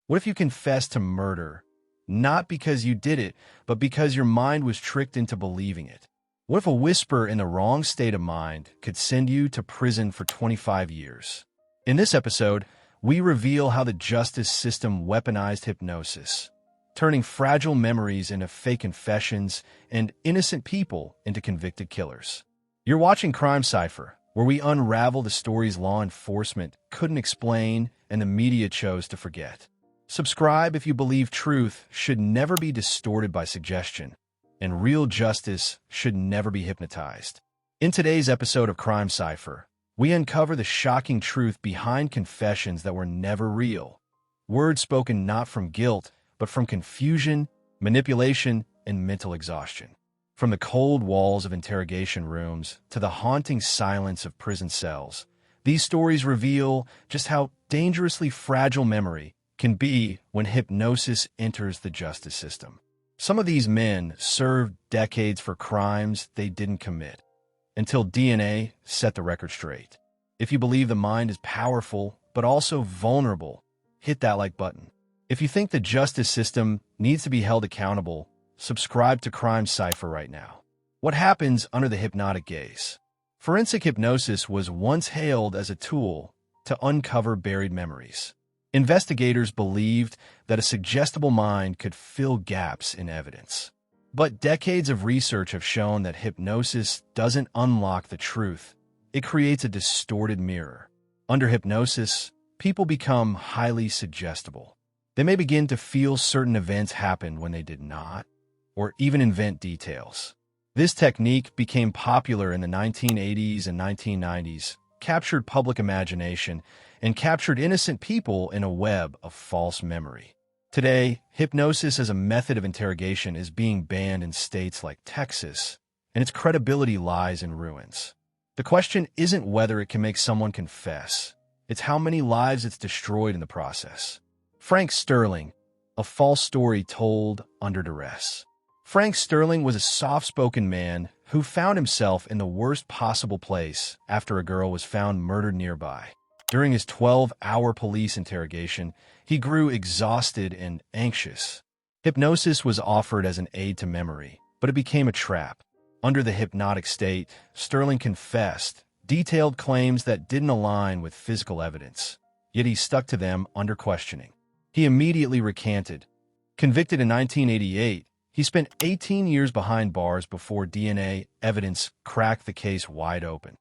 What if you confessed to murder, not because you did it, but because your mind was tricked into believing it? What if a whisper in the wrong state of mind could send you to prison for 25 years? In this episode, we reveal how the justice system weaponized hypnosis, turning fragile memories into fake confessions and innocent people into convicted killers. You're watching Crime Cipher, where we unravel the stories law enforcement couldn't explain and the media chose to forget. Subscribe if you believe truth should never be distorted by suggestion, and real justice should never be hypnotized. In today's episode of Crime Cipher, we uncover the shocking truth behind confessions that were never real. Words spoken not from guilt, but from confusion, manipulation, and mental exhaustion. From the cold walls of interrogation rooms to the haunting silence of prison cells, these stories reveal just how dangerously fragile memory can be when hypnosis enters the justice system. Some of these men served decades for crimes they didn't commit, until DNA set the record straight. If you believe the mind is powerful, but also vulnerable, hit that like button. If you think the justice system needs to be held accountable, subscribe to Crime Cipher right now. What happens under the hypnotic gaze? Forensic hypnosis was once hailed as a tool to uncover buried memories. Investigators believed that a suggestible mind could fill gaps in evidence. But decades of research have shown that hypnosis doesn't unlock the truth. It creates a distorted mirror. Under hypnosis, people become highly suggestible. They may begin to feel certain events happened when they did not, or even invent details. This technique became popular in the 1980s and 1990s, captured public imagination, and captured innocent people in a web of false memory. Today, hypnosis as a method of interrogation is being banned in states like Texas, and its credibility lies in ruins. The question isn't whether it can make someone confess, it's how many lives it's destroyed in the process. Frank Sterling, a false story told under duress. Frank Sterling was a soft-spoken man who found himself in the worst possible place after a girl was found murdered nearby. During his 12-hour police interrogation, he grew exhausted and anxious. Hypnosis was offered as an aid to memory, but it became a trap. Under the hypnotic state, Sterling confessed, detailed claims that didn't align with physical evidence, yet he stuck to them under questioning. He immediately recanted. Convicted in 1988, he spent 18 years behind bars before DNA evidence cracked the case wide open.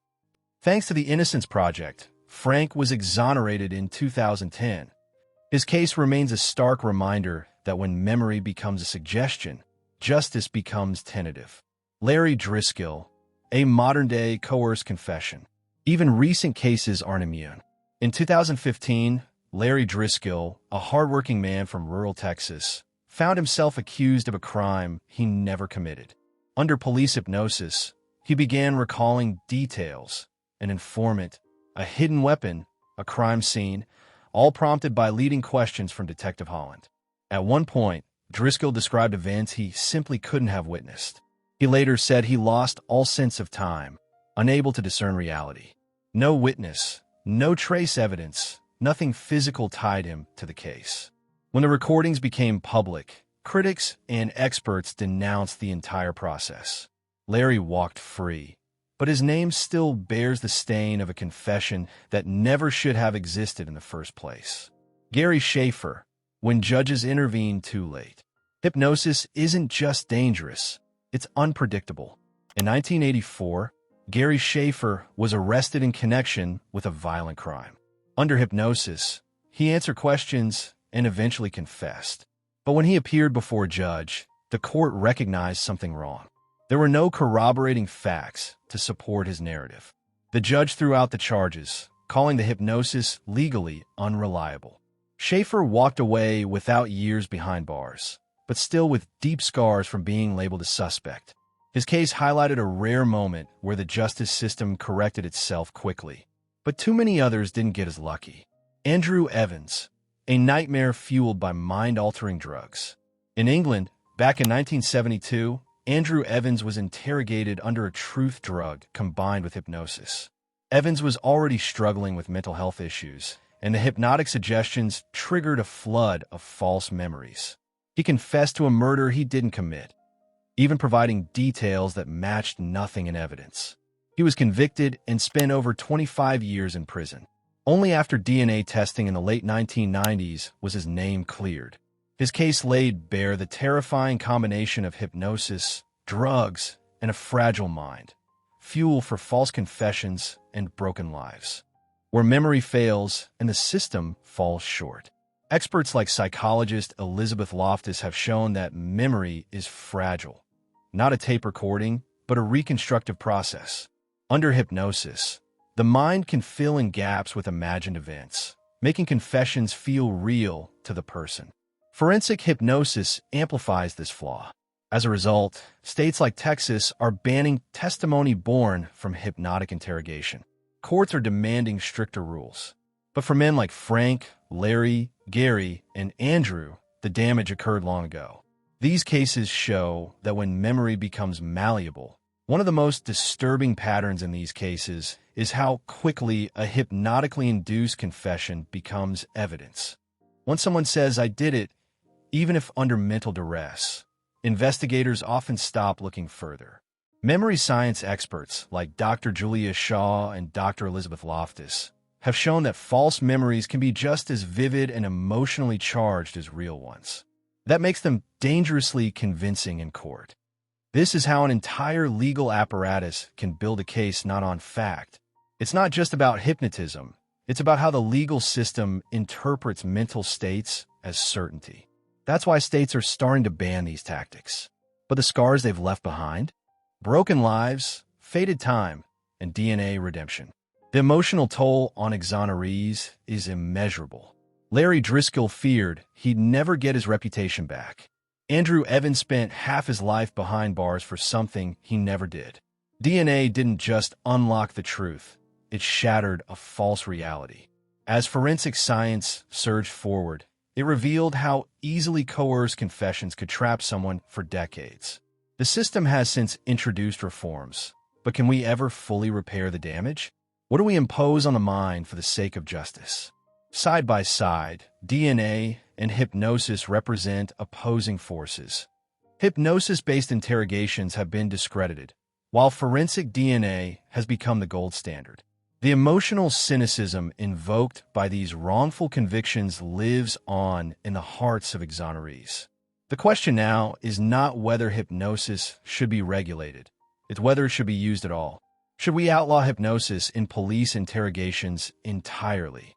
Thanks to the Innocence Project, Frank was exonerated in 2010. His case remains a stark reminder that when memory becomes a suggestion, justice becomes tentative. Larry Driskill, a modern-day coerced confession. Even recent cases aren't immune. In 2015, Larry Driskill, a hardworking man from rural Texas, found himself accused of a crime he never committed. Under police hypnosis, he began recalling details: an informant, a hidden weapon, a crime scene, all prompted by leading questions from Detective Holland. At one point, Driskill described events he simply couldn't have witnessed. He later said he lost all sense of time, unable to discern reality. No witness, no trace evidence, nothing physical tied him to the case. When the recordings became public, critics and experts denounced the entire process. Larry walked free, but his name still bears the stain of a confession that never should have existed in the first place. Gary Schaefer, when judges intervened too late. Hypnosis isn't just dangerous, it's unpredictable. In 1984, Gary Schaefer was arrested in connection with a violent crime. Under hypnosis, he answered questions and eventually confessed. But when he appeared before a judge, the court recognized something wrong. There were no corroborating facts to support his narrative. The judge threw out the charges, calling the hypnosis legally unreliable. Schaefer walked away without years behind bars, but still with deep scars from being labeled a suspect. His case highlighted a rare moment where the justice system corrected itself quickly. But too many others didn't get as lucky. Andrew Evans, a nightmare fueled by mind-altering drugs. In England, back in 1972, Andrew Evans was interrogated under a truth drug combined with hypnosis. Evans was already struggling with mental health issues, and the hypnotic suggestions triggered a flood of false memories. He confessed to a murder he didn't commit, even providing details that matched nothing in evidence. He was convicted and spent over 25 years in prison. Only after DNA testing in the late 1990s was his name cleared. His case laid bare the terrifying combination of hypnosis, drugs, and a fragile mind, fuel for false confessions and broken lives. Where memory fails and the system falls short. Experts like psychologist Elizabeth Loftus have shown that memory is fragile, not a tape recording, but a reconstructive process. Under hypnosis, the mind can fill in gaps with imagined events, making confessions feel real to the person. Forensic hypnosis amplifies this flaw. As a result, states like Texas are banning testimony born from hypnotic interrogation. Courts are demanding stricter rules. But for men like Frank, Larry, Gary, and Andrew, the damage occurred long ago. These cases show that when memory becomes malleable, one of the most disturbing patterns in these cases is how quickly a hypnotically induced confession becomes evidence. Once someone says, "I did it," even if under mental duress, investigators often stop looking further. Memory science experts like Dr. Julia Shaw and Dr. Elizabeth Loftus have shown that false memories can be just as vivid and emotionally charged as real ones. That makes them dangerously convincing in court. This is how an entire legal apparatus can build a case not on fact. It's not just about hypnotism. It's about how the legal system interprets mental states as certainty. That's why states are starting to ban these tactics. But the scars they've left behind? Broken lives, faded time, and DNA redemption. The emotional toll on exonerees is immeasurable. Larry Driskill feared he'd never get his reputation back. Andrew Evans spent half his life behind bars for something he never did. DNA didn't just unlock the truth, it shattered a false reality. As forensic science surged forward, it revealed how easily coerced confessions could trap someone for decades. The system has since introduced reforms, but can we ever fully repair the damage? What do we impose on the mind for the sake of justice? Side by side, DNA and hypnosis represent opposing forces. Hypnosis-based interrogations have been discredited, while forensic DNA has become the gold standard. The emotional cynicism invoked by these wrongful convictions lives on in the hearts of exonerees. The question now is not whether hypnosis should be regulated. It's whether it should be used at all. Should we outlaw hypnosis in police interrogations entirely,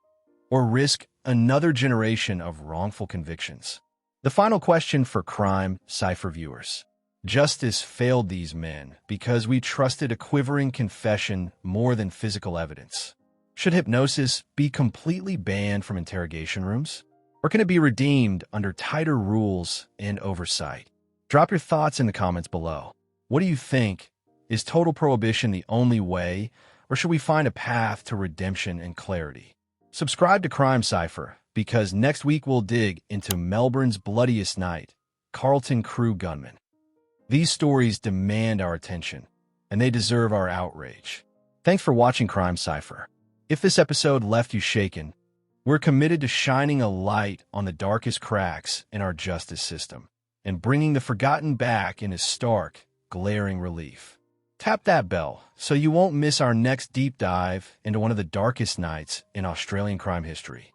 or risk another generation of wrongful convictions? The final question for Crime Cipher viewers. Justice failed these men because we trusted a quivering confession more than physical evidence. Should hypnosis be completely banned from interrogation rooms? Or can it be redeemed under tighter rules and oversight? Drop your thoughts in the comments below. What do you think? Is total prohibition the only way, or should we find a path to redemption and clarity? Subscribe to Crime Cipher, because next week we'll dig into Melbourne's bloodiest night, Carlton Crew gunman. These stories demand our attention, and they deserve our outrage. Thanks for watching Crime Cipher. If this episode left you shaken, we're committed to shining a light on the darkest cracks in our justice system and bringing the forgotten back in a stark, glaring relief. Tap that bell so you won't miss our next deep dive into one of the darkest nights in Australian crime history.